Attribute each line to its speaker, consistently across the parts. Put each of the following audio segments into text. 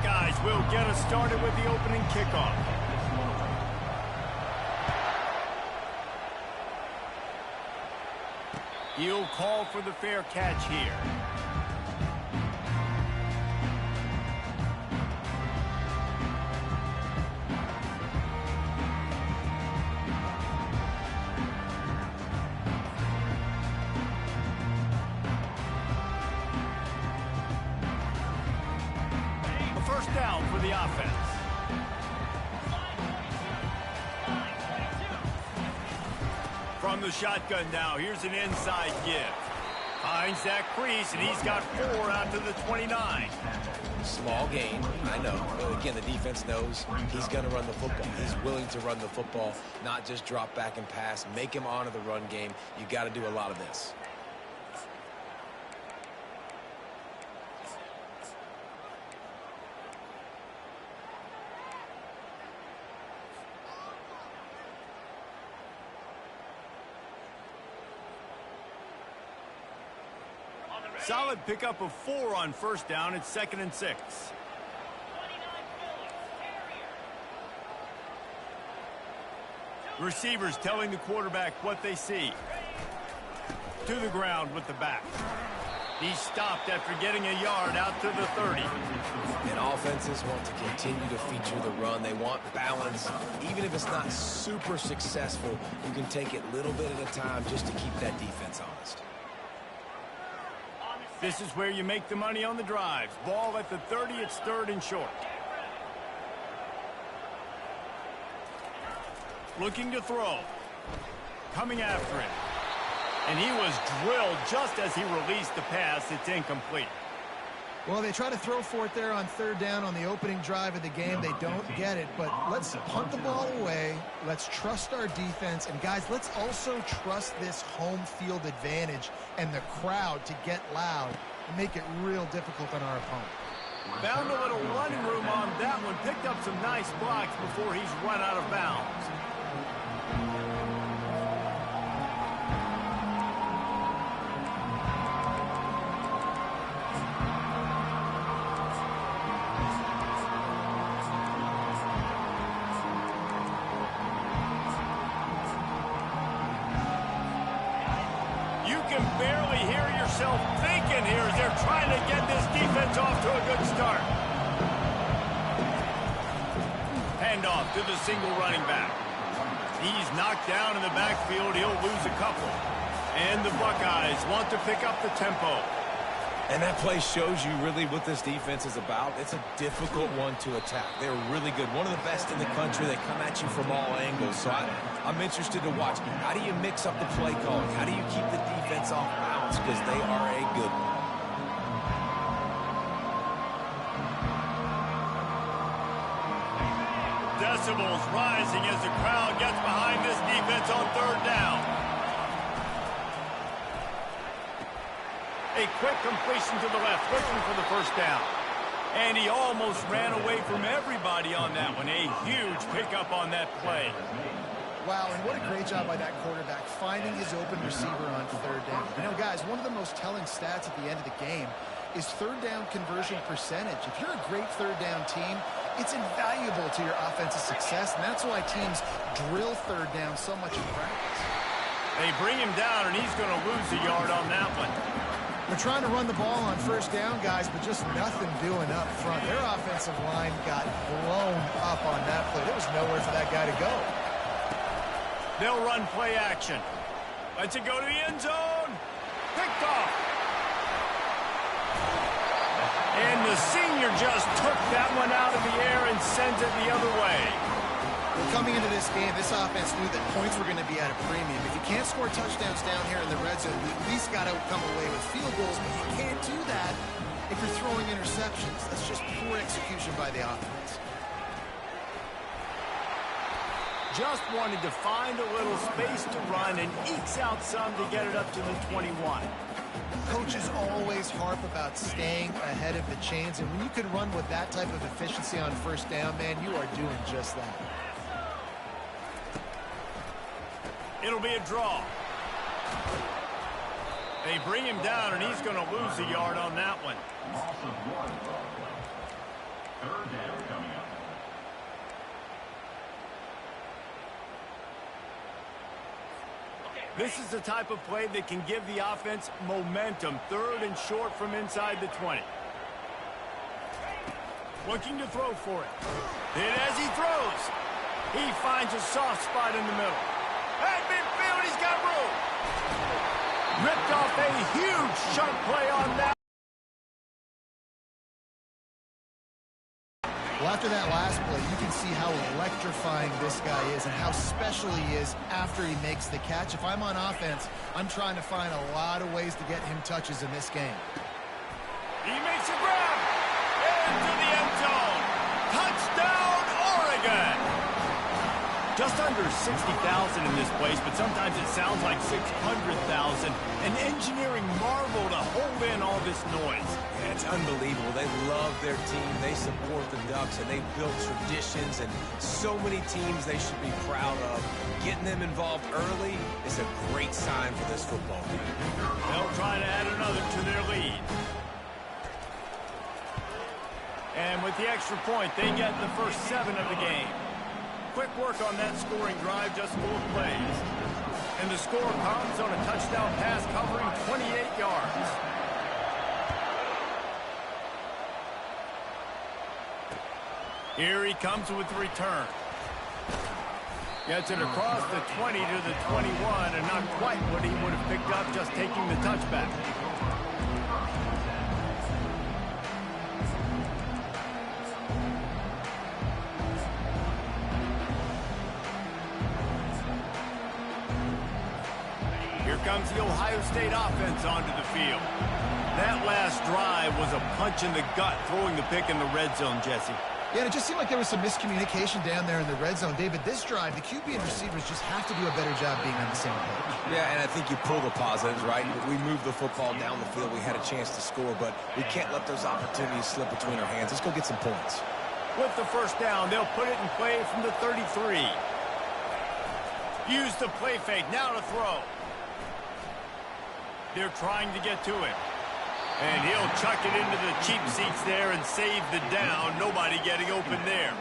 Speaker 1: Buckeyes will get us started with the opening kickoff. He'll call for the fair catch here. A first down for the offense. From the shotgun now, here's an inside give. Finds that crease, and he's got 4 out to the 29.
Speaker 2: Small gain, I know. But again, the defense knows he's going to run the football. He's willing to run the football, not just drop back and pass. Make him honor the run game. You got to do a lot of this.
Speaker 1: Solid pickup of 4 on first down. It's 2nd and 6. Receivers telling the quarterback what they see. To the ground with the back. He stopped after getting a yard out to the 30.
Speaker 2: And offenses want to continue to feature the run. They want balance. Even if it's not super successful, you can take it little bit at a time just to keep that defense honest.
Speaker 1: This is where you make the money on the drives. Ball at the 30, it's 3rd and short. Looking to throw. Coming after it. And he was drilled just as he released the pass. It's incomplete.
Speaker 3: Well, they try to throw for it there on 3rd down on the opening drive of the game. They don't get it, but let's punt the ball away. Let's trust our defense. And, guys, let's also trust this home field advantage and the crowd to get loud and make it real difficult on our opponent.
Speaker 1: Found a little running room on that one. Picked up some nice blocks before he's run out of bounds. Barely hear yourself thinking here as they're trying to get this defense off to a good start. Handoff to the single running back. He's knocked down in the backfield. He'll lose a couple. And the Buckeyes want to pick up the tempo.
Speaker 2: And that play shows you really what this defense is about. It's a difficult one to attack. They're really good. One of the best in the country. They come at you from all angles. So I'm interested to watch. How do you mix up the play calling? How do you keep the defense off balance? Because they are a good one.
Speaker 1: Decibels rising as the crowd gets behind this defense on 3rd down. A quick completion to the left, looking for the first down. And he almost ran away from everybody on that one. A huge pickup on that play.
Speaker 3: Wow, and what a great job by that quarterback, finding his open receiver on 3rd down. You know, guys, one of the most telling stats at the end of the game is 3rd down conversion percentage. If you're a great 3rd down team, it's invaluable to your offensive success, and that's why teams drill 3rd down so much in practice.
Speaker 1: They bring him down, and he's going to lose a yard on that one.
Speaker 3: They're trying to run the ball on 1st down, guys, but just nothing doing up front. Their offensive line got blown up on that play. There was nowhere for that guy to go.
Speaker 1: They'll run play action. Lets it go to the end zone. Picked off. And the senior just took that one out of the air and sends it the other way.
Speaker 3: Well, coming into this game, this offense knew that points were going to be at a premium. If you can't score touchdowns down here in the red zone, you at least got to come away with field goals, but you can't do that if you're throwing interceptions. That's just poor execution by the offense.
Speaker 1: Just wanted to find a little space to run and ekes out some to get it up to the 21.
Speaker 3: Coaches always harp about staying ahead of the chains, and when you can run with that type of efficiency on 1st down, man, you are doing just that.
Speaker 1: It'll be a draw. They bring him down, and he's going to lose a yard on that one. This is the type of play that can give the offense momentum. 3rd and short from inside the 20. Looking to throw for it. And as he throws, he finds a soft spot in the middle. At midfield, he's got room. Ripped off a huge sharp play on that.
Speaker 3: Well, after that last play, you can see how electrifying this guy is and how special he is after he makes the catch. If I'm on offense, I'm trying to find a lot of ways to get him touches in this game.
Speaker 1: He makes a grab into the end zone. Touchdown, Oregon! Just under 60,000 in this place, but sometimes it sounds like 600,000. An engineering marvel to hold in all this noise.
Speaker 2: Yeah, it's unbelievable. They love their team. They support the Ducks, and they've built traditions and so many teams they should be proud of. Getting them involved early is a great sign for this football team.
Speaker 1: They'll try to add another to their lead. And with the extra point, they get the first 7 of the game. Quick work on that scoring drive, just 4 plays. And the score comes on a touchdown pass covering 28 yards. Here he comes with the return. Gets it across the 20 to the 21, and not quite what he would have picked up just taking the touchback. Comes the Ohio State offense onto the field. That last drive was a punch in the gut, throwing the pick in the red zone, Jesse.
Speaker 3: Yeah, and it just seemed like there was some miscommunication down there in the red zone. David, this drive, the QB and receivers just have to do a better job being on the same page.
Speaker 2: Yeah, and I think you pull the positives, right? We moved the football down the field. We had a chance to score, but we can't let those opportunities slip between our hands. Let's go get some points.
Speaker 1: With the first down, they'll put it in play from the 33. Use the play fake, now to throw. They're trying to get to it. And he'll chuck it into the cheap seats there and save the down. Nobody getting open there.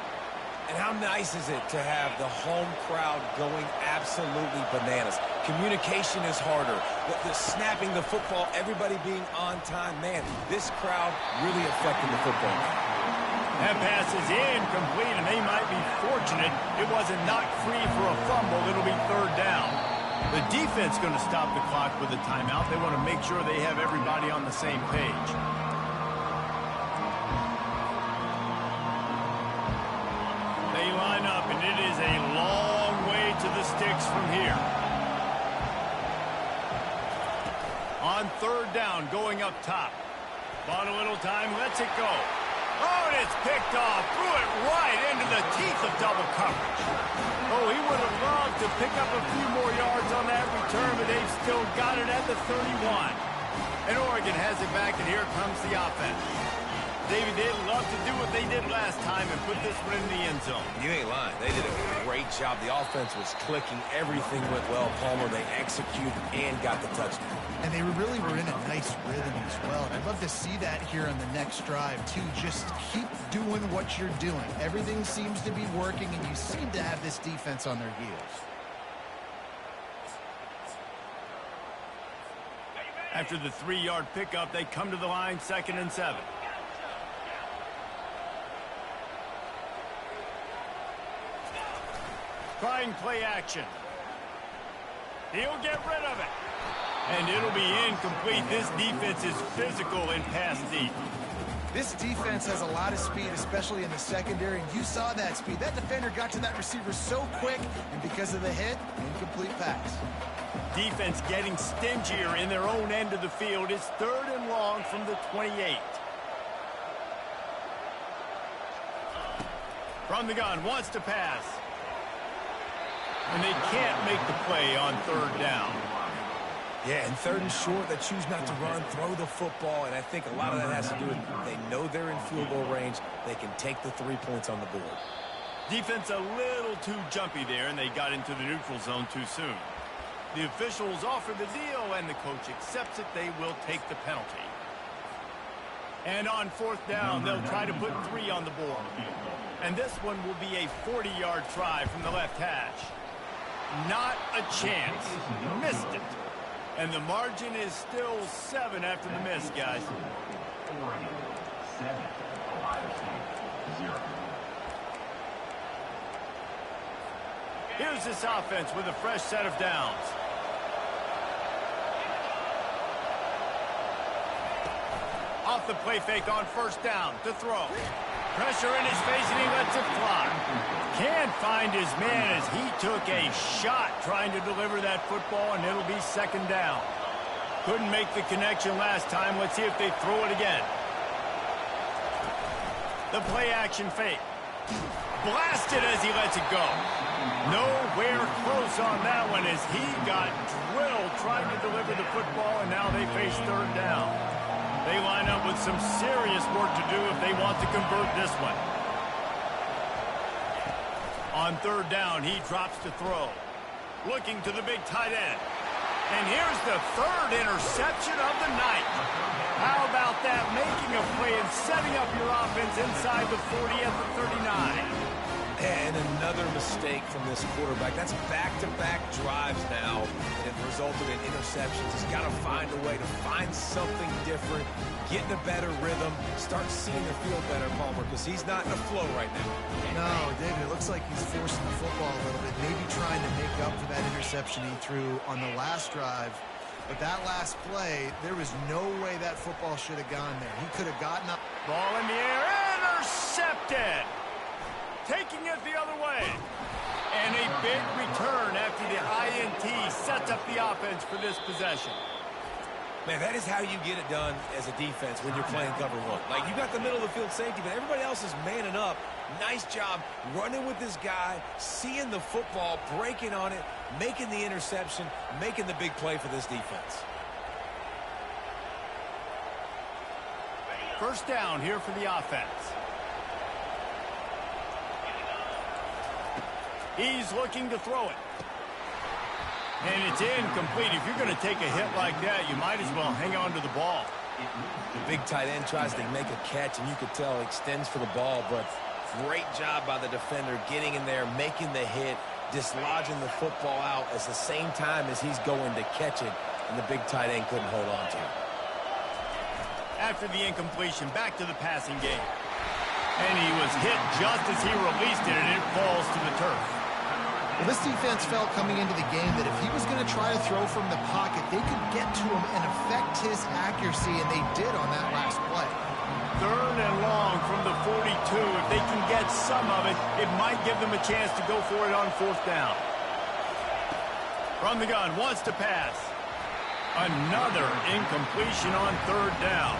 Speaker 2: And how nice is it to have the home crowd going absolutely bananas? Communication is harder. The snapping the football, everybody being on time. Man, this crowd really affecting the football.
Speaker 1: That pass is incomplete, and they might be fortunate it wasn't knocked free for a fumble. It'll be 3rd down. The defense going to stop the clock with a timeout. They want to make sure they have everybody on the same page. They line up, and it is a long way to the sticks from here. On 3rd down, going up top. Bought a little time, lets it go. Oh, and it's picked off. Threw it right into the teeth of double coverage. Oh, he would have loved to pick up a few more yards on that return, but they've still got it at the 31. And Oregon has it back, and here comes the offense. David, they'd love to do what they did last time and put this one in the end zone.
Speaker 2: You ain't lying. They did a great job. The offense was clicking. Everything went well. Palmer, they executed and got the touchdown.
Speaker 3: And they really were in a nice rhythm as well. And I'd love to see that here on the next drive, too. Just keep doing what you're doing. Everything seems to be working, and you seem to have this defense on their heels.
Speaker 1: After the 3-yard pickup, they come to the line, 2nd and 7. Trying play action. He'll get rid of it. And it'll be incomplete. This defense is physical and pass deep.
Speaker 3: This defense has a lot of speed, especially in the secondary, and you saw that speed. That defender got to that receiver so quick, and because of the hit, incomplete pass.
Speaker 1: Defense getting stingier in their own end of the field. It's 3rd and long from the 28. From the gun, wants to pass. And they can't make the play on 3rd down.
Speaker 2: Yeah, and 3rd and short, they choose not to run, throw the football, and I think a lot of that has to do with they know they're in field goal range. They can take the 3 points on the board.
Speaker 1: Defense a little too jumpy there, and they got into the neutral zone too soon. The officials offer the deal, and the coach accepts it. They will take the penalty. And on fourth down, they'll try to put 3 on the board. And this one will be a 40-yard try from the left hash. Not a chance. Missed it. And the margin is still 7 after the miss, guys. Here's this offense with a fresh set of downs. Off the play fake on first down to throw. Pressure in his face and he lets it fly. Can't find his man as he took a shot trying to deliver that football, and it'll be second down. Couldn't make the connection last time. Let's see if they throw it again. The play action fake. Blasted as he lets it go. Nowhere close on that one as he got drilled trying to deliver the football, and now they face third down. They line up with some serious work to do if they want to convert this one. On third down, he drops to throw. Looking to the big tight end. And here's the third interception of the night. How about that? Making a play and setting up your offense inside the 40 at the 39.
Speaker 2: And another mistake from this quarterback. That's back-to-back drives now, and it resulted in interceptions. He's got to find a way to find something different, get in a better rhythm, start seeing the field better, Palmer, because he's not in a flow right now.
Speaker 3: No, David, it looks like he's forcing the football a little bit, maybe trying to make up for that interception he threw on the last drive. But that last play, there was no way that football should have gone there. He could have gotten up.
Speaker 1: Ball in the air, intercepted. Taking it the other way. And a big return after the INT sets up the offense for this possession.
Speaker 2: Man, that is how you get it done as a defense when you're playing cover one. Like, you got the middle of the field safety, but everybody else is manning up. Nice job running with this guy, seeing the football, breaking on it, making the interception, making the big play for this defense.
Speaker 1: First down here for the offense. He's looking to throw it. And it's incomplete. If you're going to take a hit like that, you might as well hang on to the ball.
Speaker 2: The big tight end tries to make a catch, and you could tell extends for the ball, but great job by the defender getting in there, making the hit, dislodging the football out at the same time as he's going to catch it, and the big tight end couldn't hold on to it.
Speaker 1: After the incompletion, back to the passing game. And he was hit just as he released it, and it falls to the turf.
Speaker 3: Well, this defense felt coming into the game that if he was going to try to throw from the pocket, they could get to him and affect his accuracy, and they did on that last play.
Speaker 1: Third and long from the 42. If they can get some of it, it might give them a chance to go for it on fourth down. From the gun, wants to pass. Another incompletion on third down.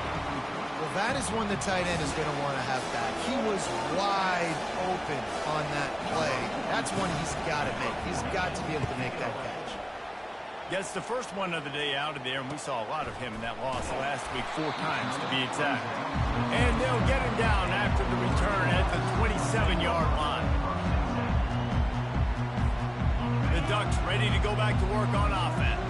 Speaker 3: Well, that is when the tight end is going to want to have back. He was wide open on that play. That's one he's got to make. He's got to be able to make that catch.
Speaker 1: Gets the first one of the day out of there, and we saw a lot of him in that loss last week, 4 times to be exact. And they'll get him down after the return at the 27-yard line. The Ducks ready to go back to work on offense.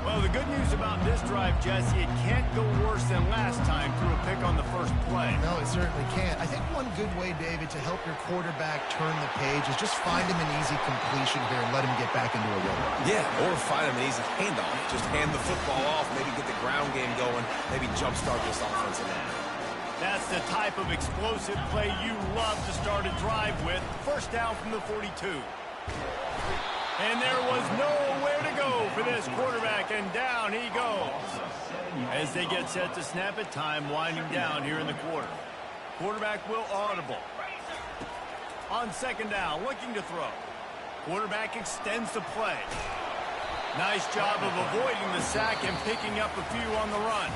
Speaker 1: Well, the good news about this drive, Jesse, it can't go worse than last time through a pick on the first play.
Speaker 3: No, it certainly can't. I think one good way, David, to help your quarterback turn the page is just find him an easy completion here and let him get back into a rhythm.
Speaker 2: Yeah, or find him an easy handoff. Just hand the football off, maybe get the ground game going, maybe jumpstart this offensive line.
Speaker 1: That's the type of explosive play you love to start a drive with. First down from the 42. And there was nowhere to go for this quarterback, and down he goes. As they get set to snap it, time winding down here in the quarter. Quarterback will audible. On second down, looking to throw. Quarterback extends the play. Nice job of avoiding the sack and picking up a few on the run.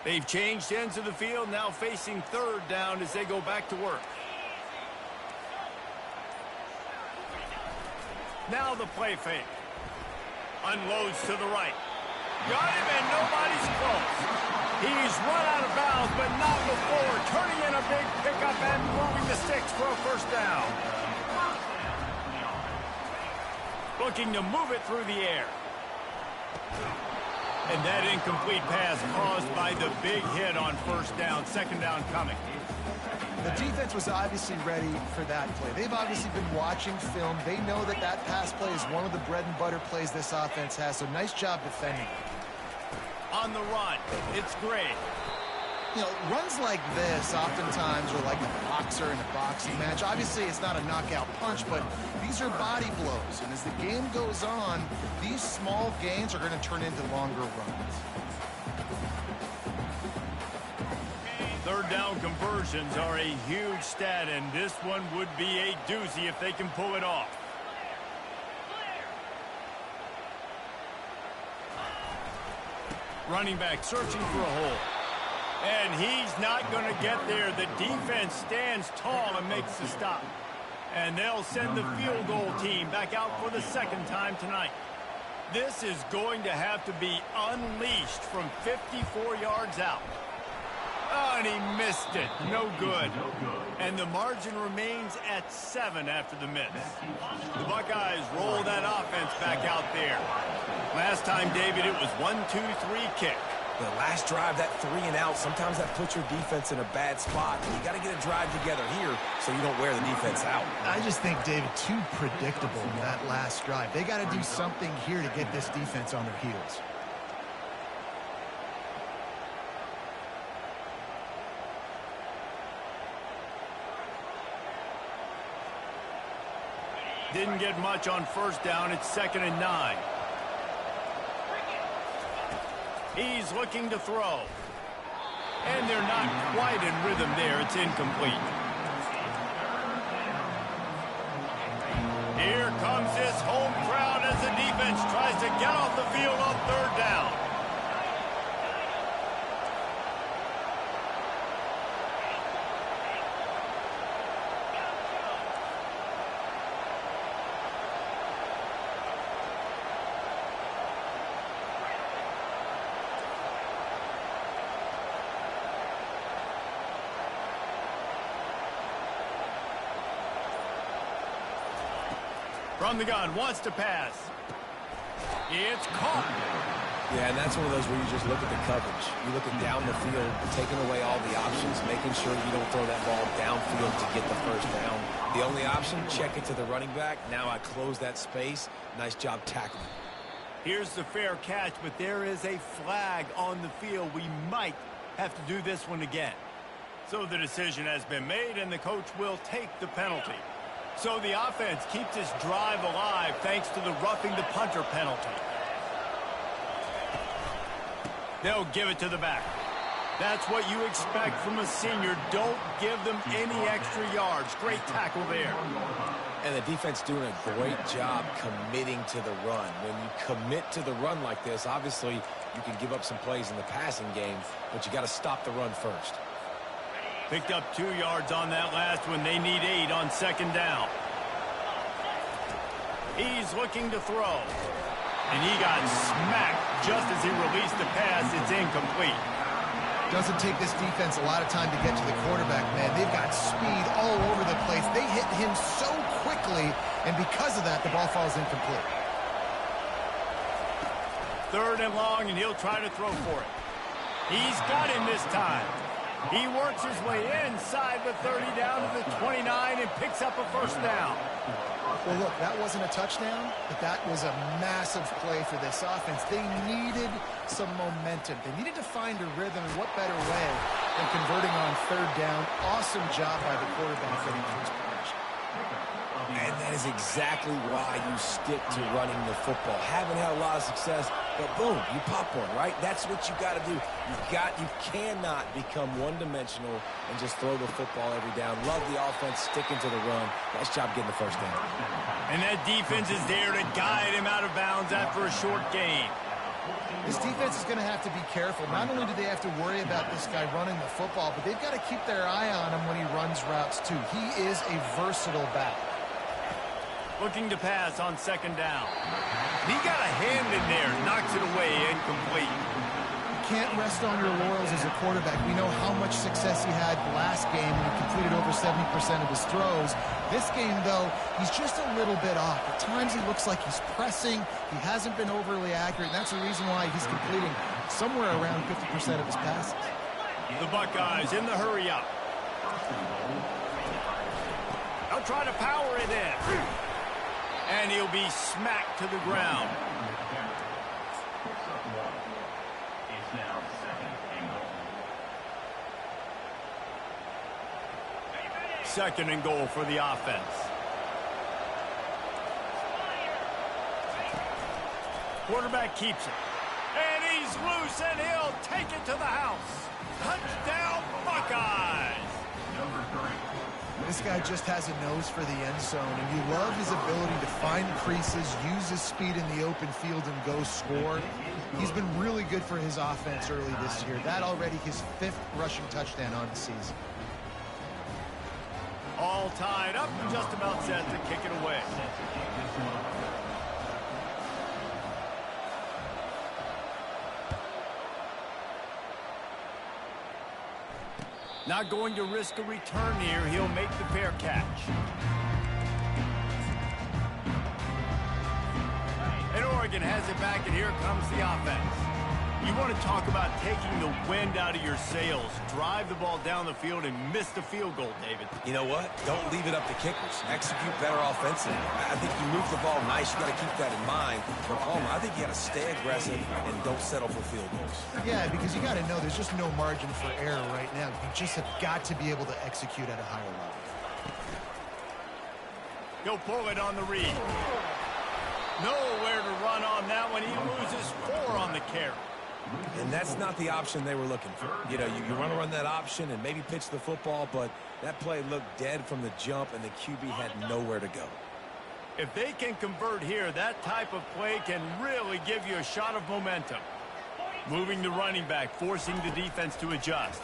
Speaker 1: They've changed ends of the field, now facing third down as they go back to work. Now the play fake. Unloads to the right. Got him, and nobody's close. He's run out of bounds, but not before. Turning in a big pickup and moving the sticks for a first down. Looking to move it through the air. And that incomplete pass caused by the big hit on first down. Second down coming.
Speaker 3: The defense was obviously ready for that play. They've obviously been watching film. They know that that pass play is one of the bread and butter plays this offense has, so nice job defending.
Speaker 1: On the run, it's great.
Speaker 3: You know, runs like this oftentimes are like a boxer in a boxing match. Obviously, it's not a knockout punch, but these are body blows. And as the game goes on, these small gains are going to turn into longer runs.
Speaker 1: Third down conversions are a huge stat, and this one would be a doozy if they can pull it off. Running back searching for a hole. And he's not going to get there. The defense stands tall and makes the stop. And they'll send the field goal team back out for the second time tonight. This is going to have to be unleashed from 54 yards out. Oh, and he missed it. No good. And the margin remains at 7 after the miss. The Buckeyes roll that offense back out there. Last time, David, it was 1-2-3 kick.
Speaker 2: The last drive, that 3 and out, sometimes that puts your defense in a bad spot. You got to get a drive together here so you don't wear the defense out.
Speaker 3: I just think, David, too predictable in that last drive. They got to do something here to get this defense on their heels.
Speaker 1: Didn't get much on first down. It's 2nd and 9. He's looking to throw. And they're not quite in rhythm there. It's incomplete. Here comes this home crowd as the defense tries to get off the field on third down. From the gun, wants to pass. It's caught.
Speaker 2: Yeah, and that's one of those where you just look at the coverage. You look at down the field, taking away all the options, making sure you don't throw that ball downfield to get the first down. The only option, check it to the running back. Now I close that space. Nice job tackling.
Speaker 1: Here's the fair catch, but there is a flag on the field. We might have to do this one again. So the decision has been made, and the coach will take the penalty. So the offense keeps this drive alive thanks to the roughing the punter penalty. They'll give it to the back. That's what you expect from a senior. Don't give them any extra yards. Great tackle there.
Speaker 2: And the defense doing a great job committing to the run. When you commit to the run like this, obviously you can give up some plays in the passing game, but you got to stop the run first.
Speaker 1: Picked up 2 yards on that last one. They need 8 on 2nd down. He's looking to throw. And he got smacked just as he released the pass. It's incomplete.
Speaker 3: Doesn't take this defense a lot of time to get to the quarterback, man. They've got speed all over the place. They hit him so quickly, and because of that, the ball falls incomplete.
Speaker 1: 3rd and long, and he'll try to throw for it. He's got him this time. He works his way inside the 30 down to the 29 and picks up a first down.
Speaker 3: Well, look, that wasn't a touchdown, but that was a massive play for this offense. They needed some momentum. They needed to find a rhythm, and what better way than converting on 3rd down. Awesome job by the quarterback getting first progression.
Speaker 2: And that is exactly why you stick to running the football. Haven't had a lot of success, but boom, you pop one, right? That's what you got to do. You cannot become one-dimensional and just throw the football every down. Love the offense sticking to the run. Nice job getting the first down.
Speaker 1: And that defense is there to guide him out of bounds after a short gain.
Speaker 3: This defense is going to have to be careful. Not only do they have to worry about this guy running the football, but they've got to keep their eye on him when he runs routes too. He is a versatile back.
Speaker 1: Looking to pass on 2nd down. He got a hand in there, knocks it away, incomplete.
Speaker 3: can't rest on your laurels as a quarterback. We know how much success he had last game when he completed over 70% of his throws. This game, though, he's just a little bit off. At times he looks like he's pressing. He hasn't been overly accurate, and that's the reason why he's completing somewhere around 50% of his passes.
Speaker 1: The Buckeyes in the hurry-up. They'll try to power it in. And he'll be smacked to the ground. Second and goal for the offense. Quarterback keeps it. And he's loose, and he'll take it to the house. Touchdown, Buckeyes!
Speaker 3: This guy just has a nose for the end zone, and you love his ability to find creases, use his speed in the open field, and go score. He's been really good for his offense early this year. That already his 5th rushing touchdown on the season.
Speaker 1: All tied up and just about set to kick it away. Not going to risk a return here. He'll make the fair catch. And Oregon has it back, and here comes the offense. You want to talk about taking the wind out of your sails. Drive the ball down the field and miss the field goal, David.
Speaker 2: You know what? Don't leave it up to kickers. Execute better offensively. I think you move the ball nice. You got to keep that in mind. But Palmer, I think you got to stay aggressive and don't settle for field goals.
Speaker 3: Yeah, because you got to know there's just no margin for error right now. You just have got to be able to execute at a higher level.
Speaker 1: He'll pull it on the read. Nowhere to run on that one. He loses 4 on the carry.
Speaker 2: And that's not the option they were looking for. You know, you want to run that option and maybe pitch the football, but that play looked dead from the jump, and the QB had nowhere to go.
Speaker 1: If they can convert here, that type of play can really give you a shot of momentum. Moving the running back, forcing the defense to adjust.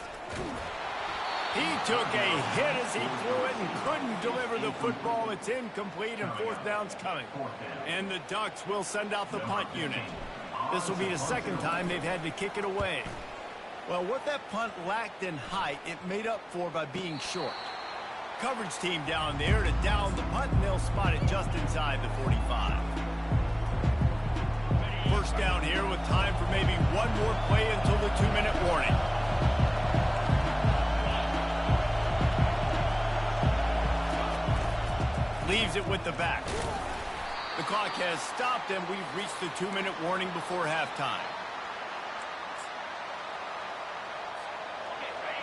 Speaker 1: He took a hit as he threw it and couldn't deliver the football. It's incomplete, and 4th down's coming. And the Ducks will send out the punt unit. This will be the 2nd time they've had to kick it away. Well, what that punt lacked in height, it made up for by being short. Coverage team down there to down the punt, and they'll spot it just inside the 45. First down here with time for maybe one more play until the 2-minute warning. Leaves it with the back. The clock has stopped, and we've reached the 2-minute warning before halftime.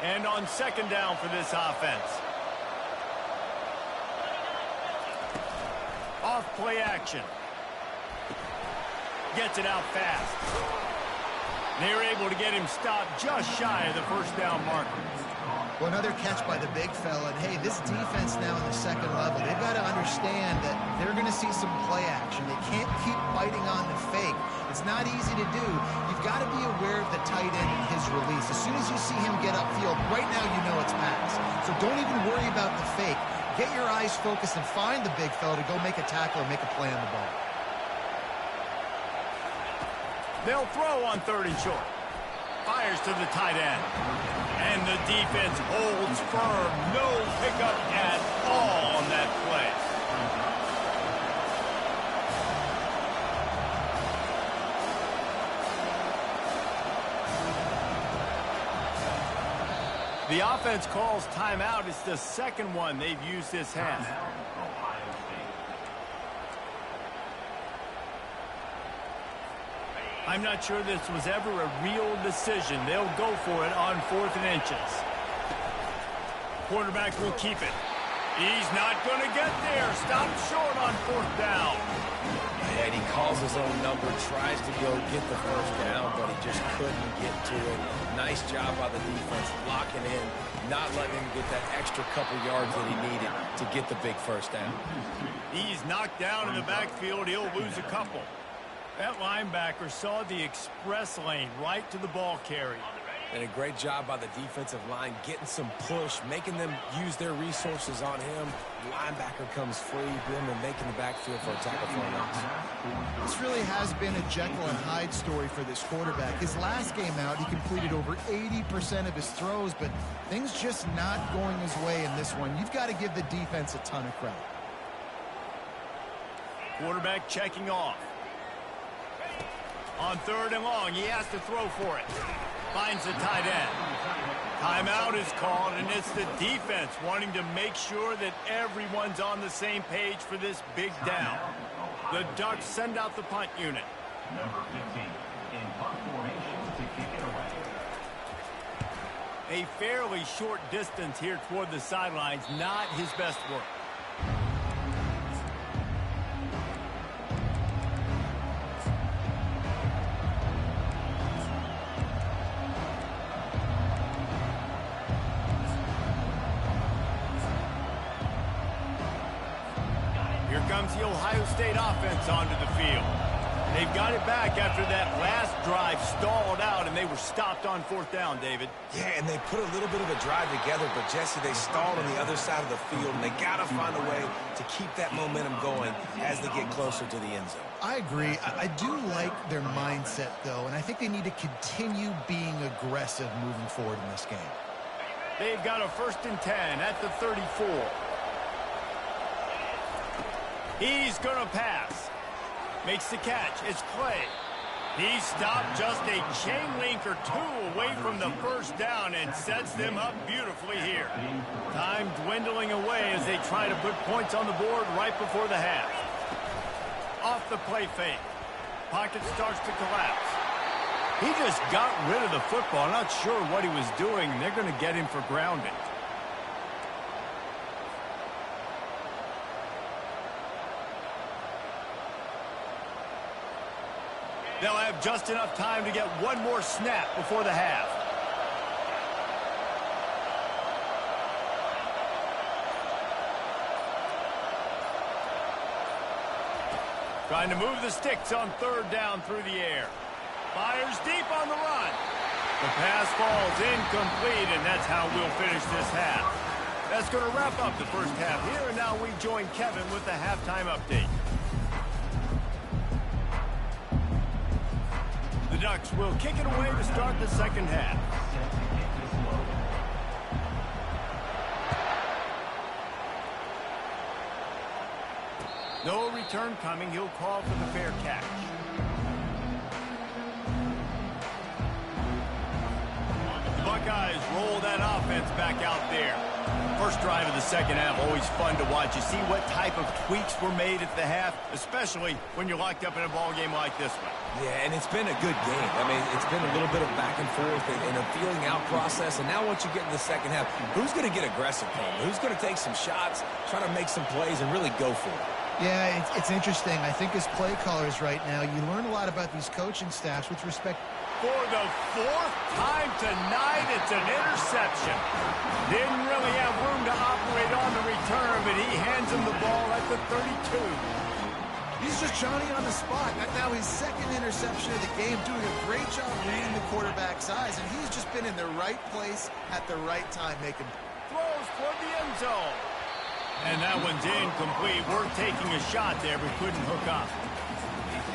Speaker 1: And on 2nd down for this offense. Off play action. Gets it out fast. They're able to get him stopped just shy of the 1st down marker.
Speaker 3: Well, another catch by the big fella. And, hey, this defense now in the 2nd level, they've got to understand that they're going to see some play action. They can't keep biting on the fake. It's not easy to do. You've got to be aware of the tight end and his release. As soon as you see him get upfield, right now you know it's pass. So don't even worry about the fake. Get your eyes focused and find the big fella to go make a tackle or make a play on the ball.
Speaker 1: They'll throw on 3rd and short. Fires to the tight end. And the defense holds firm. No pickup at all on that play. The offense calls timeout. It's the 2nd one they've used this half. I'm not sure this was ever a real decision. They'll go for it on 4th and inches. Quarterback will keep it. He's not going to get there. Stopped short on 4th down.
Speaker 2: And he calls his own number, tries to go get the 1st down, but he just couldn't get to it. Nice job by the defense, locking in, not letting him get that extra couple yards that he needed to get the big 1st down.
Speaker 1: He's knocked down in the backfield. He'll lose a couple. That linebacker saw the express lane right to the ball carrier.
Speaker 2: And a great job by the defensive line, getting some push, making them use their resources on him. Linebacker comes free, them and making the backfield for a tackle for a loss.
Speaker 3: This really has been a Jekyll and Hyde story for this quarterback. His last game out, he completed over 80% of his throws, but things just not going his way in this one. You've got to give the defense a ton of credit.
Speaker 1: Quarterback checking off. On 3rd and long, he has to throw for it. Finds the tight end. Timeout is called, and it's the defense wanting to make sure that everyone's on the same page for this big down. The Ducks send out the punt unit.
Speaker 4: Number 15 in punt formation to kick it away.
Speaker 1: A fairly short distance here toward the sidelines, not his best work. Comes the Ohio State offense onto the field. They've got it back after that last drive stalled out, and they were stopped on 4th down, David.
Speaker 2: Yeah, and they put a little bit of a drive together, but Jesse, they stalled on the other side of the field, and they got to find a way to keep that momentum going as they get closer to the end zone.
Speaker 3: I agree. I do like their mindset, though, and I think they need to continue being aggressive moving forward in this game.
Speaker 1: They've got a 1st and 10 at the 34. He's going to pass. Makes the catch. It's Clay. He stopped just a chain link or two away from the 1st down and sets them up beautifully here. Time dwindling away as they try to put points on the board right before the half. Off the play fake. Pocket starts to collapse. He just got rid of the football. Not sure what he was doing. They're going to get him for grounding. They'll have just enough time to get one more snap before the half. Trying to move the sticks on 3rd down through the air. Fires deep on the run. The pass falls incomplete, and that's how we'll finish this half. That's going to wrap up the first half here, and now we join Kevin with the halftime update. The Ducks will kick it away to start the second half. No return coming. He'll call for the fair catch. The Buckeyes roll that offense back out there. First drive of the second half, always fun to watch. You see what type of tweaks were made at the half, especially when you're locked up in a ball game like this one.
Speaker 2: Yeah, and it's been a good game. I mean, it's been a little bit of back and forth and a feeling out process. And now once you get in the second half, who's going to get aggressive, Coleman? Who's going to take some shots, try to make some plays, and really go for it?
Speaker 3: Yeah, it's interesting. I think as play callers right now, you learn a lot about these coaching staffs with respect.
Speaker 1: For the 4th time tonight, it's an interception. Didn't really have room to operate on the return, but he hands him the ball at the 32.
Speaker 3: He's just Johnny on the spot. Now his 2nd interception of the game, doing a great job reading the quarterback's eyes, and he's just been in the right place at the right time, making
Speaker 1: throws toward the end zone. And that one's incomplete. We're taking a shot there, but couldn't hook up.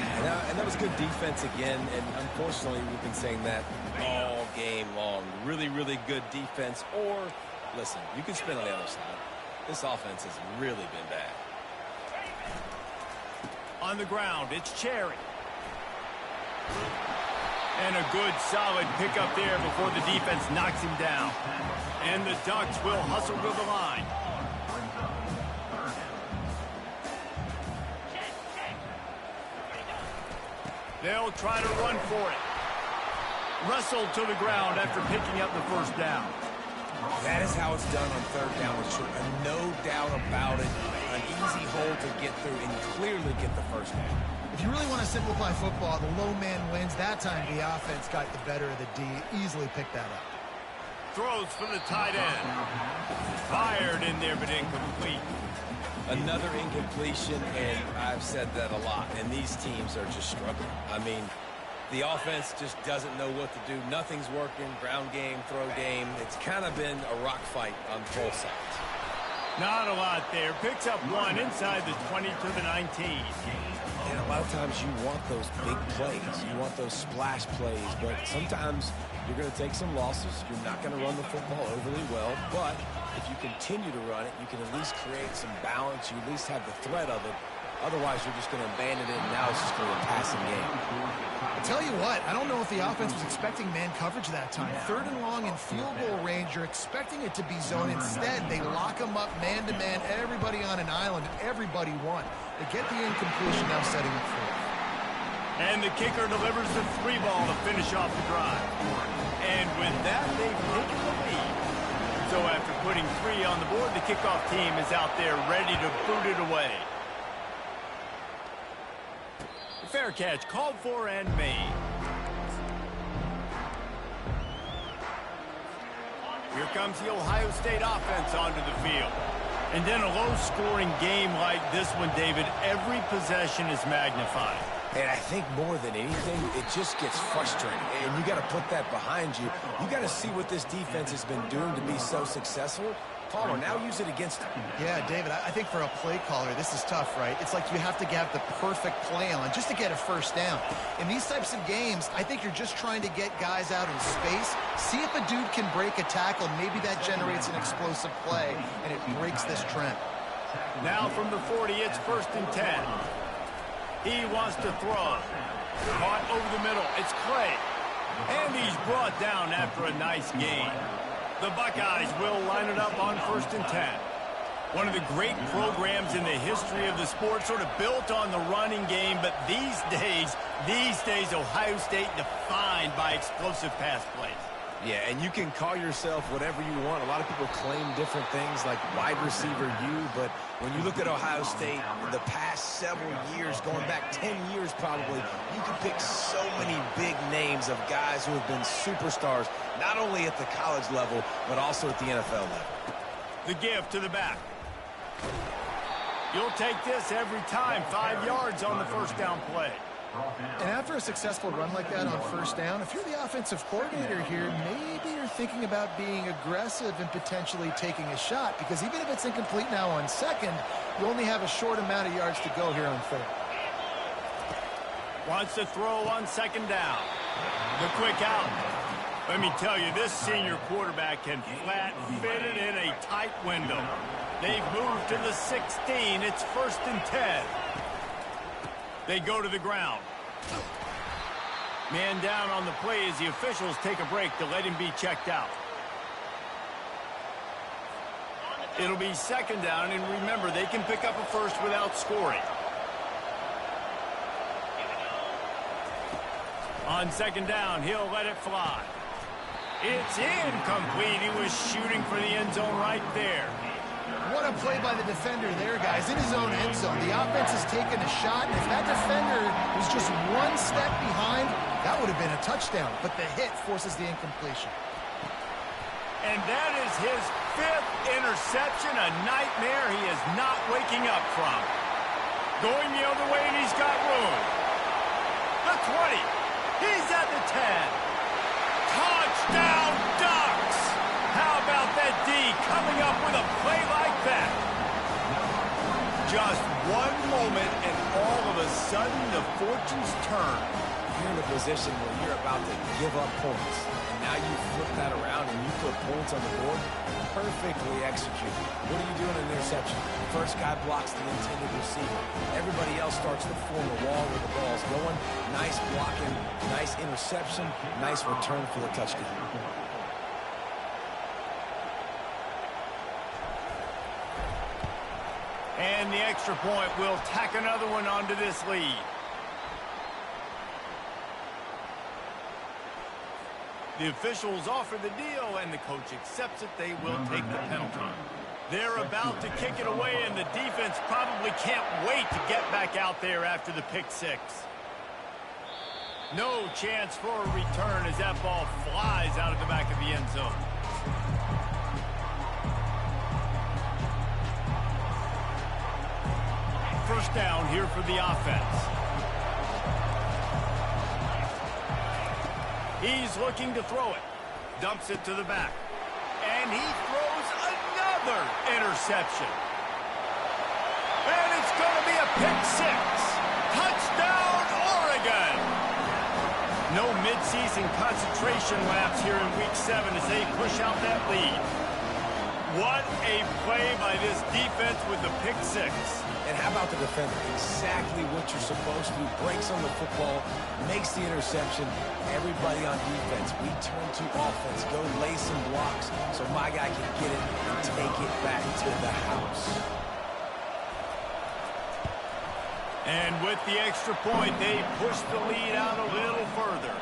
Speaker 2: And that was good defense again, and unfortunately we've been saying that all game long. Really, really good defense. Or, listen, you can spin on the other side. This offense has really been bad.
Speaker 1: On the ground, it's Cherry. And a good, solid pickup there before the defense knocks him down. And the Ducks will hustle to the line. They'll try to run for it. Wrestled to the ground after picking up the 1st down.
Speaker 2: That is how it's done on 3rd down with short. No doubt about it. An easy hole to get through and clearly get the 1st down.
Speaker 3: If you really want to simplify football, the low man wins. That time the offense got the better of the D. Easily picked that up.
Speaker 1: Throws for the tight end. Fired in there, but incomplete.
Speaker 2: Another incompletion, and I've said that a lot, and these teams are just struggling. I mean, The offense just doesn't know what to do. Nothing's working. Ground game, throw game. It's kind of been a rock fight on both sides.
Speaker 1: Not a lot there. Picks up one inside the 20 to the 19.
Speaker 2: And a lot of times you want those big plays. You want those splash plays. But sometimes you're going to take some losses. You're not going to run the football overly well. But if you continue to run it, you can at least create some balance. You at least have the threat of it. Otherwise, you're just going to abandon it, and now it's just going to be a passing game.
Speaker 3: I tell you what, I don't know if the offense was expecting man coverage that time. 3rd and long in field goal range, you're expecting it to be zone. Instead, they lock them up man-to-man, everybody on an island, and everybody won. They get the incompletion, now setting up 4th.
Speaker 1: And the kicker delivers the 3 ball to finish off the drive. And with that, they've taken the lead. So after putting 3 on the board, the kickoff team is out there ready to boot it away. Fair catch called for and made. Here comes the Ohio State offense onto the field. And in a low-scoring game like this one, David, every possession is magnified.
Speaker 2: And I think more than anything, it just gets frustrating. And you got to put that behind you. You got to see what this defense has been doing to be so successful. Caller, now use it against him.
Speaker 3: Yeah, David, I think for a play caller, this is tough, right? It's like you have to have the perfect play on just to get a first down. In these types of games, I think you're just trying to get guys out in space, see if a dude can break a tackle, and maybe that generates an explosive play, and it breaks this trend.
Speaker 1: Now from the 40, it's 1st and 10. He wants to throw. Caught over the middle. It's Clay. And he's brought down after a nice gain. The Buckeyes will line it up on 1st and 10. One of the great programs in the history of the sport, sort of built on the running game, but these days, Ohio State defined by explosive pass plays.
Speaker 2: Yeah, and you can call yourself whatever you want. A lot of people claim different things like wide receiver U, but when you look at Ohio State, the past several years, going back 10 years probably, you can pick so many big names of guys who have been superstars, not only at the college level, but also at the NFL level.
Speaker 1: The give to the back. You'll take this every time. 5 yards on the 1st down play.
Speaker 3: And after a successful run like that on 1st down, if you're the offensive coordinator here, maybe you're thinking about being aggressive and potentially taking a shot, because even if it's incomplete now on 2nd, you only have a short amount of yards to go here on 3rd.
Speaker 1: Wants to throw on 2nd down. The quick out. Let me tell you, this senior quarterback can flat fit it in a tight window. They've moved to the 16. It's 1st and 10. They go to the ground. Man down on the play as the officials take a break to let him be checked out. It'll be 2nd down, and remember, they can pick up a first without scoring. On 2nd down, he'll let it fly. It's incomplete. He was shooting for the end zone right there.
Speaker 3: What a play by the defender there, guys, in his own end zone. The offense has taken a shot, and if that defender was just one step behind, that would have been a touchdown. But the hit forces the incompletion.
Speaker 1: And that is his 5th interception, a nightmare he is not waking up from. Going the other way, and he's got room. The 20. He's at the 10. Touchdown, Ducks! How about that D coming up with a play like that? Just one moment, and all of a sudden, the fortunes turn.
Speaker 2: You're in a position where you're about to give up points. And now you flip that around and you put points on the board. Perfectly executed. What do you do in an interception? The first guy blocks the intended receiver. Everybody else starts to form a wall where the ball's going. Nice blocking, nice interception, nice return for the touchdown.
Speaker 1: And the extra point will tack another one onto this lead. The officials offer the deal, and the coach accepts it. They will take the penalty. They're about to kick it away, and the defense probably can't wait to get back out there after the pick six. No chance for a return as that ball flies out of the back of the end zone. First down here for the offense. He's looking to throw it. Dumps it to the back. And he throws another interception. And it's going to be a pick six. Touchdown, Oregon! No midseason concentration laps here in Week 7 as they push out that lead. What a play by this defense with the pick six.
Speaker 2: And how about the defender? Exactly what you're supposed to do. Breaks on the football, makes the interception. Everybody on defense, we turn to offense. Go lay some blocks so my guy can get it and take it back to the house.
Speaker 1: And with the extra point, they push the lead out a little further.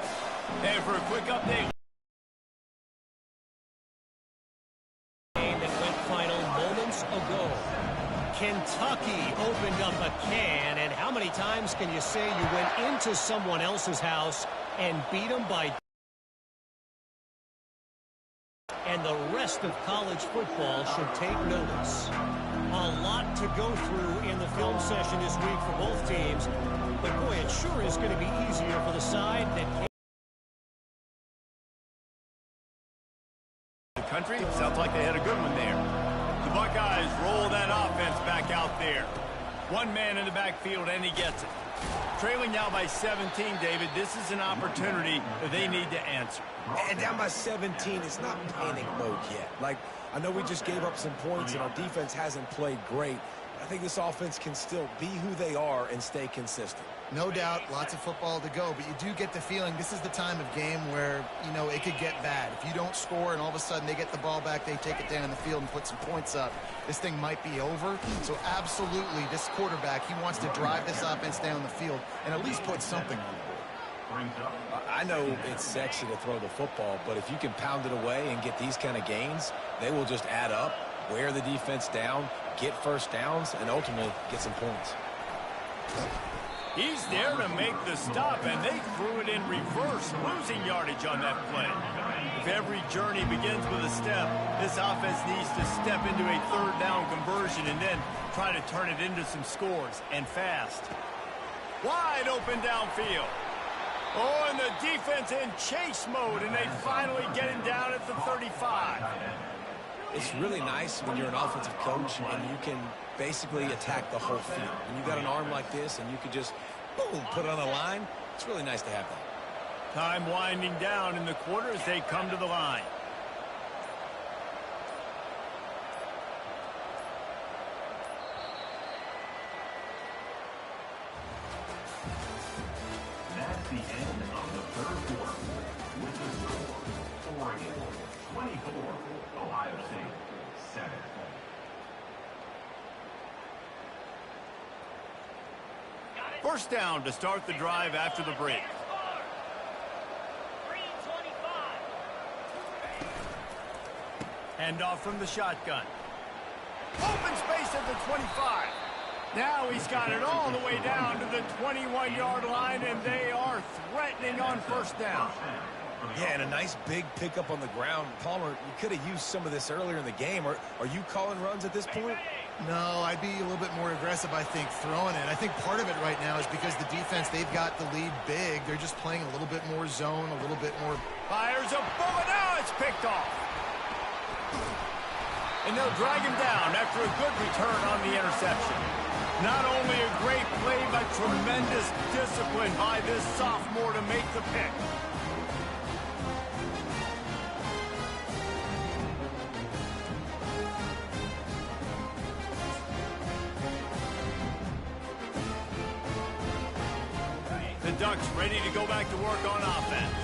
Speaker 1: And for a quick update.
Speaker 5: Game that went final moments ago. Kentucky opened up a can, and how many times can you say you went into someone else's house and beat them by... And the rest of college football should take notice. A lot to go through in the film session this week for both teams, but boy, it sure is going to be easier for the side that...
Speaker 1: The country, sounds like they had a good one there. The Buckeyes roll that offense back out there. One man in the backfield, and he gets it. Trailing now by 17, David. This is an opportunity that they need to answer.
Speaker 2: And down by 17, it's not panic mode yet. Like, I know we just gave up some points, and our defense hasn't played great. I think this offense can still be who they are and stay consistent.
Speaker 3: No doubt, lots of football to go, but you do get the feeling this is the time of game where, you know, it could get bad. If you don't score and all of a sudden they get the ball back, they take it down in the field and put some points up, this thing might be over. So absolutely, this quarterback, he wants to drive this offense down the field and at least put something on it.
Speaker 2: I know it's sexy to throw the football, but if you can pound it away and get these kind of gains, they will just add up, wear the defense down, get first downs, and ultimately get some points.
Speaker 1: He's there to make the stop, and they threw it in reverse, losing yardage on that play. If every journey begins with a step, this offense needs to step into a third down conversion and then try to turn it into some scores, and fast. Wide open downfield. Oh, and the defense in chase mode, and they finally get him down at the 35.
Speaker 2: It's really nice when you're an offensive coach and you can basically attack the whole field. When you got an arm like this and you can just, boom, put it on the line, it's really nice to have that.
Speaker 1: Time winding down in the quarter as they come to the line.
Speaker 4: That's the end of the third quarter. With the score, Oregon 24, Ohio State 7.
Speaker 1: First down to start the drive after the break. Handoff from the shotgun. Open space at the 25. Now he's got it all the way down to the 21-yard line, and they are threatening on first down.
Speaker 2: Yeah, and a nice big pickup on the ground. Palmer, you could have used some of this earlier in the game. Are you calling runs at this point?
Speaker 3: No, I'd be a little bit more aggressive, I think, throwing it. I think part of it right now is because the defense, they've got the lead big. They're just playing a little bit more zone, a little bit more...
Speaker 1: Fires a bullet. Now it's picked off. And they'll drag him down after a good return on the interception. Not only a great play, but tremendous discipline by this sophomore to make the pick. The Ducks ready to go back to work on offense.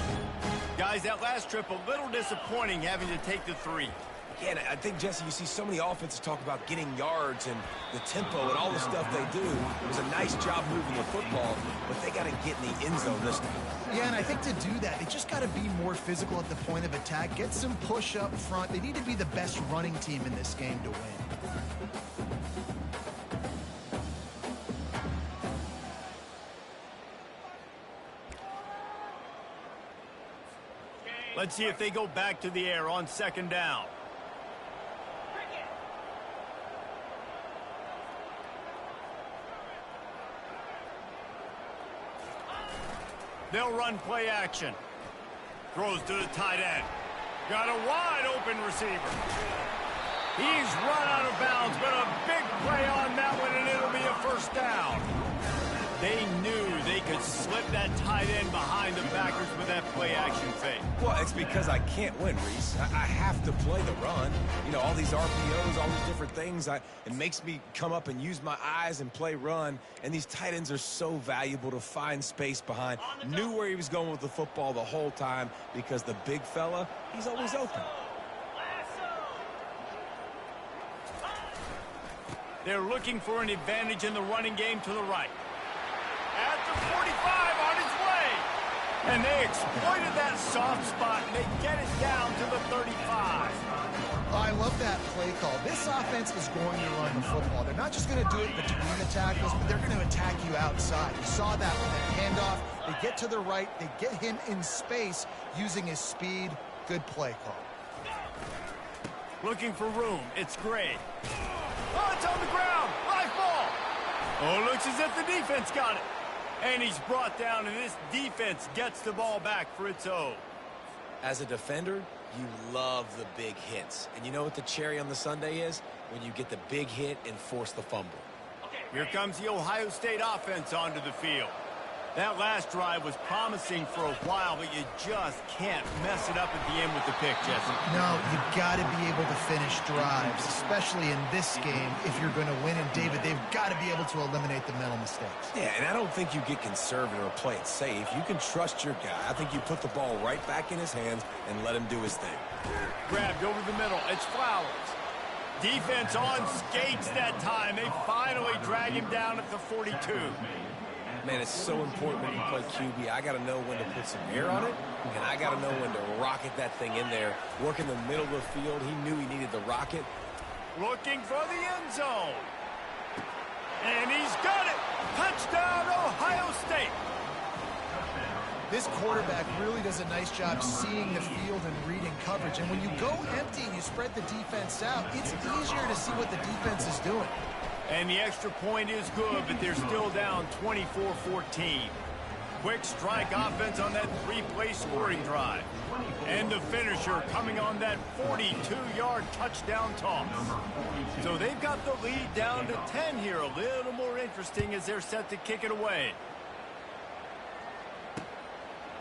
Speaker 1: Guys, that last trip a little disappointing having to take the 3.
Speaker 2: Yeah, and I think, Jesse, you see so many offenses talk about getting yards and the tempo and all the stuff they do. It was a nice job moving the football, but they got to get in the end zone this time.
Speaker 3: Yeah, and I think to do that, they just got to be more physical at the point of attack, get some push up front. They need to be the best running team in this game to win.
Speaker 1: Let's see if they go back to the air on second down. They'll run play action. Throws to the tight end. Got a wide open receiver. He's run out of bounds, but a big play on that one, and it'll be a first down. They knew they could slip that tight end behind the backers with that play-action fake.
Speaker 2: Well, it's because I can't win, Reese. I have to play the run. You know, all these RPOs, all these different things. It makes me come up and use my eyes and play run. And these tight ends are so valuable to find space behind. Knew where he was going with the football the whole time because the big fella, he's always open.
Speaker 1: They're looking for an advantage in the running game to the right. At the 45 on his way. And they exploited that soft spot, and they get it down to the 35.
Speaker 3: I love that play call. This offense is going to run the football. They're not just going to do it between the tackles, but they're going to attack you outside. You saw that with that handoff. They get to the right. They get him in space using his speed. Good play call.
Speaker 1: Looking for room. It's Gray. Oh, it's on the ground. Live ball. Oh, looks as if the defense got it. And he's brought down, and this defense gets the ball back for its own.
Speaker 2: As a defender, you love the big hits. And you know what the cherry on the sundae is? When you get the big hit and force the fumble.
Speaker 1: Here comes the Ohio State offense onto the field. That last drive was promising for a while, but you just can't mess it up at the end with the pick, Jesse.
Speaker 3: No, you've got to be able to finish drives, especially in this game if you're going to win. And, David, they've got to be able to eliminate the mental mistakes.
Speaker 2: Yeah, and I don't think you get conservative or play it safe. You can trust your guy. I think you put the ball right back in his hands and let him do his thing.
Speaker 1: Grabbed over the middle. It's Flowers. Defense on skates that time. They finally drag him down at the 42.
Speaker 2: Man, it's so important when you play QB. I got to know when to put some air on it, and I got to know when to rocket that thing in there. Work in the middle of the field. He knew he needed the rocket.
Speaker 1: Looking for the end zone. And he's got it. Touchdown, Ohio State.
Speaker 3: This quarterback really does a nice job seeing the field and reading coverage. And when you go empty and you spread the defense out, it's easier to see what the defense is doing.
Speaker 1: And the extra point is good, but they're still down 24-14. Quick strike offense on that three-play scoring drive. And the finisher coming on that 42-yard touchdown toss. So they've got the lead down to 10 here. A little more interesting as they're set to kick it away.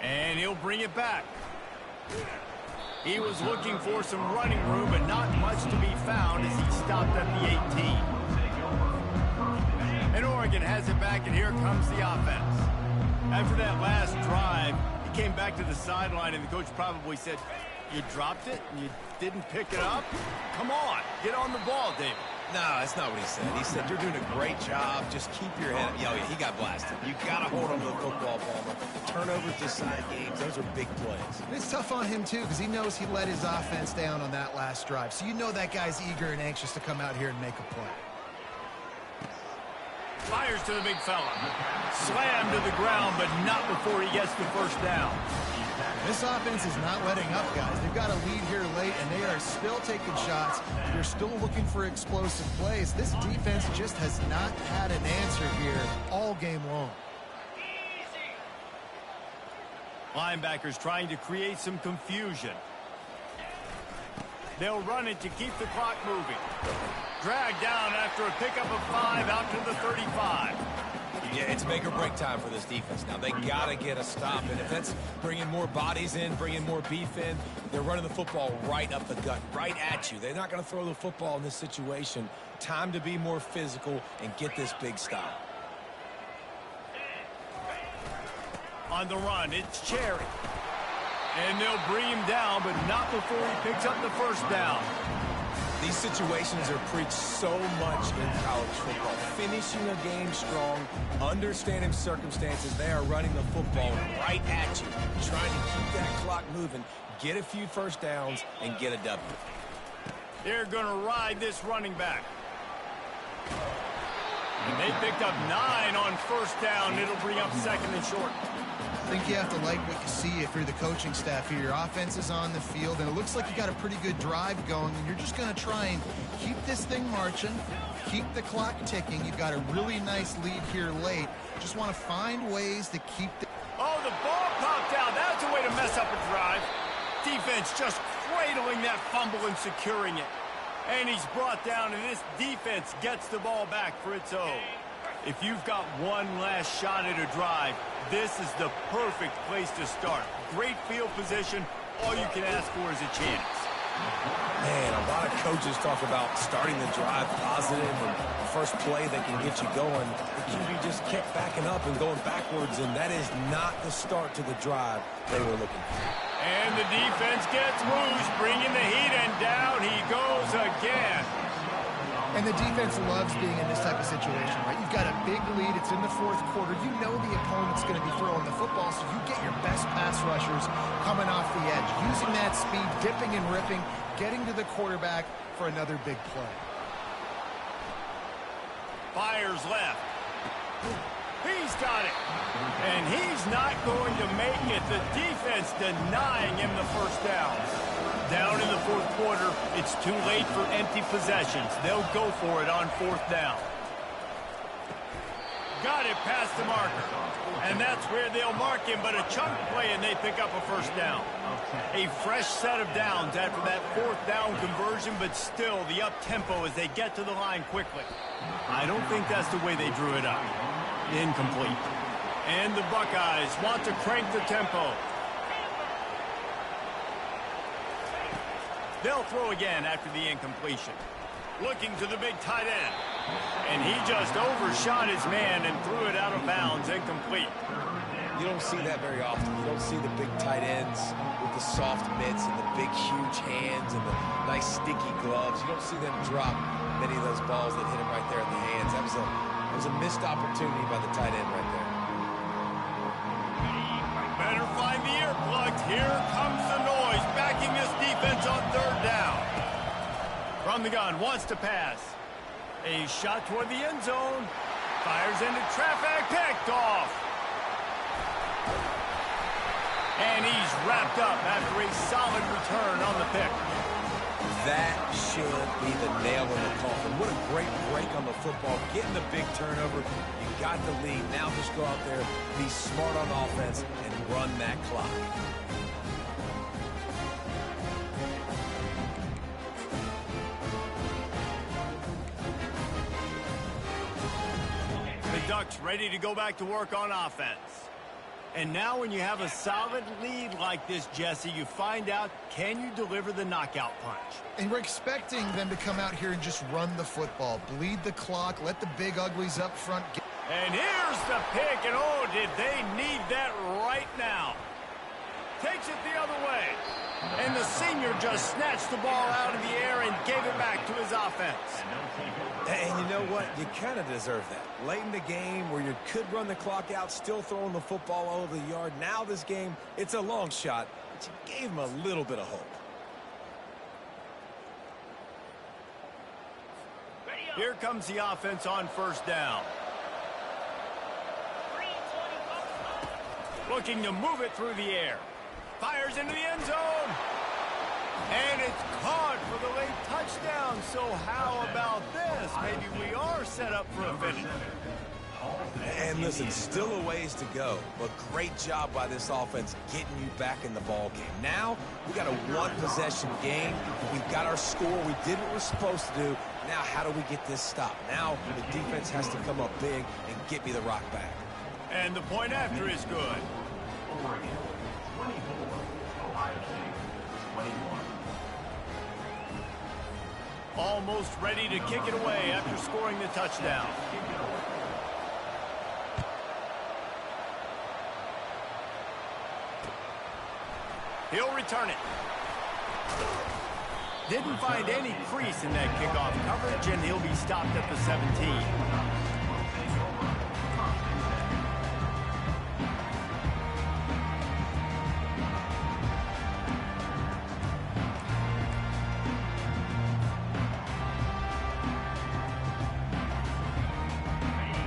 Speaker 1: And he'll bring it back. He was looking for some running room, but not much to be found as he stopped at the 18. And Oregon has it back, and here comes the offense. After that last drive, he came back to the sideline, and the coach probably said, you dropped it and you didn't pick it up? Come on, get on the ball, David.
Speaker 2: No, that's not what he said. He said, you're doing a great job. Just keep your head up. Yeah, he got blasted. You got to hold on to the football, Palmer. Turnovers decide games. Those are big plays.
Speaker 3: And it's tough on him, too, because he knows he let his offense down on that last drive. So you know that guy's eager and anxious to come out here and make a play.
Speaker 1: Fires to the big fella. Slammed to the ground, but not before he gets the first down.
Speaker 3: This offense is not letting up, guys. They've got a lead here late, and they are still taking shots. They're still looking for explosive plays. This defense just has not had an answer here all game long.
Speaker 1: Linebackers trying to create some confusion. They'll run it to keep the clock moving. Dragged down after a pickup of 5 out to the 35.
Speaker 2: Yeah, it's make or break time for this defense. Now, they got to get a stop. And if that's bringing more bodies in, bringing more beef in, they're running the football right up the gut, right at you. They're not going to throw the football in this situation. Time to be more physical and get this big stop.
Speaker 1: On the run, it's Cherry. And they'll bring him down, but not before he picks up the first down.
Speaker 2: These situations are preached so much in college football. Finishing a game strong, understanding circumstances. They are running the football right at you, trying to keep that clock moving, get a few first downs, and get a W.
Speaker 1: They're going to ride this running back. And they picked up 9 on first down. It'll bring up second and short.
Speaker 3: I think you have to like what you see if you're the coaching staff here. Your offense is on the field, and it looks like you got a pretty good drive going, and you're just going to try and keep this thing marching, keep the clock ticking. You've got a really nice lead here late. Just want to find ways to keep the...
Speaker 1: Oh, the ball popped out. That's a way to mess up a drive. Defense just cradling that fumble and securing it. And he's brought down, and this defense gets the ball back for its own. If you've got one last shot at a drive, this is the perfect place to start. Great field position. All you can ask for is a chance.
Speaker 2: Man, a lot of coaches talk about starting the drive positive and the first play that can get you going. The QB just kept backing up and going backwards, and that is not the start to the drive they were looking for.
Speaker 1: And the defense gets loose, bringing the heat, and down he goes again.
Speaker 3: And the defense loves being in this type of situation, right? You've got a big lead. It's in the fourth quarter. You know the opponent's going to be throwing the football, so you get your best pass rushers coming off the edge, using that speed, dipping and ripping, getting to the quarterback for another big play.
Speaker 1: Fires left. He's got it. And he's not going to make it. The defense denying him the first down. Down in the fourth quarter, it's too late for empty possessions. They'll go for it on fourth down. Got it past the marker. And that's where they'll mark him, but a chunk play and they pick up a first down. A fresh set of downs after that fourth down conversion, but still the up-tempo as they get to the line quickly. I don't think that's the way they drew it up. Incomplete. And the Buckeyes want to crank the tempo. They'll throw again after the incompletion. Looking to the big tight end. And he just overshot his man and threw it out of bounds, incomplete.
Speaker 2: You don't see that very often. You don't see the big tight ends with the soft mitts and the big, huge hands and the nice, sticky gloves. You don't see them drop many of those balls that hit him right there in the hands. That was a missed opportunity by the tight end right there.
Speaker 1: Better find the earplugs. Here comes the noise, backing this defense on third down. From the gun, wants to pass. A shot toward the end zone. Fires into traffic, picked off. And he's wrapped up after a solid return on the pick.
Speaker 2: That should be the nail in the coffin. What a great break on the football. Getting the big turnover. You got the lead. Now just go out there, be smart on offense, and run that clock.
Speaker 1: The Ducks ready to go back to work on offense. And now when you have a solid lead like this, Jesse, you find out, can you deliver the knockout punch?
Speaker 3: And we're expecting them to come out here and just run the football, bleed the clock, let the big uglies up front get.
Speaker 1: And here's the pick, and oh, did they need that right now. Takes it the other way. And the senior just snatched the ball out of the air and gave it back to his offense.
Speaker 2: And you know what? You kind of deserve that. Late in the game where you could run the clock out, still throwing the football all over the yard. Now this game, it's a long shot, but you gave him a little bit of hope.
Speaker 1: Here comes the offense on first down. Looking to move it through the air. Fires into the end zone. And it's caught for the late touchdown. So how about this? Maybe we are set up for a finish.
Speaker 2: And listen, still a ways to go, but great job by this offense getting you back in the ball game. Now, we got a one-possession game. We've got our score. We did what we're supposed to do. Now, how do we get this stopped? Now, the defense has to come up big and get me the rock back.
Speaker 1: And the point after is good.
Speaker 4: Oregon, 24. Ohio State, 21.
Speaker 1: Almost ready to kick it away after scoring the touchdown. He'll return it. Didn't find any crease in that kickoff coverage, and he'll be stopped at the 17.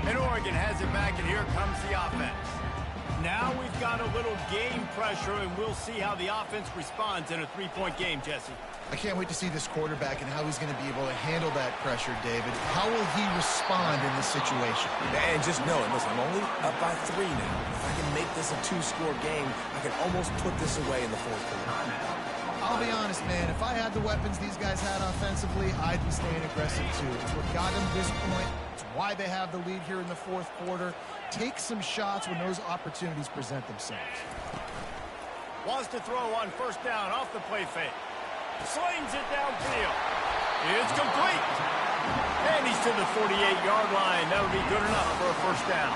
Speaker 1: And Oregon has it back, and here comes the offense. now we've got a little game pressure, and we'll see how the offense responds in a three-point game, Jesse.
Speaker 3: I can't wait to see this quarterback and how he's going to be able to handle that pressure, David. How will he respond in this situation?
Speaker 2: And just know it. Listen, I'm only up by 3 now. If I can make this a 2-score game, I can almost put this away in the fourth quarter.
Speaker 3: I'll be honest, man. If I had the weapons these guys had offensively, I'd be staying aggressive, too. It's what got them to this point. It's why they have the lead here in the fourth quarter. Take some shots when those opportunities present themselves.
Speaker 1: Wants to throw on first down off the play fake. Slings it downfield. It's complete. And he's to the 48-yard line. That'll be good enough for a first down.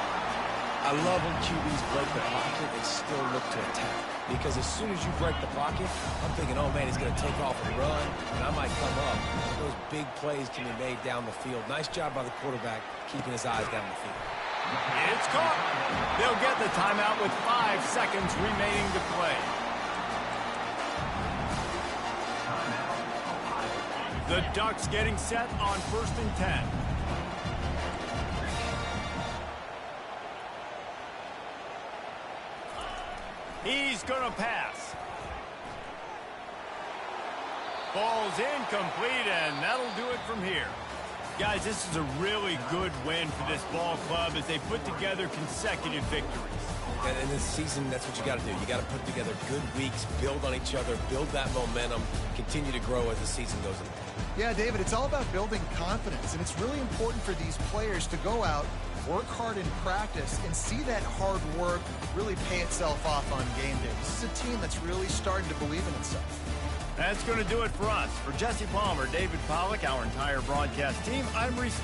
Speaker 2: I love when QBs break the pocket and still look to attack. Because as soon as you break the pocket, I'm thinking, oh, man, he's going to take off and run, and I might come up. Those big plays can be made down the field. Nice job by the quarterback keeping his eyes down the field.
Speaker 1: It's caught. They'll get the timeout with 5 seconds remaining to play. The Ducks getting set on 1st and 10. He's going to pass. Ball's incomplete, and that'll do it from here. Guys, this is a really good win for this ball club as they put together consecutive victories.
Speaker 2: And in this season, that's what you got to do. You got to put together good weeks, build on each other, build that momentum, continue to grow as the season goes on.
Speaker 3: Yeah, David, it's all about building confidence, and it's really important for these players to go out, work hard in practice, and see that hard work really pay itself off on game day. This is a team that's really starting to believe in itself.
Speaker 1: That's going to do it for us. For Jesse Palmer, David Pollack, our entire broadcast team, I'm Reese.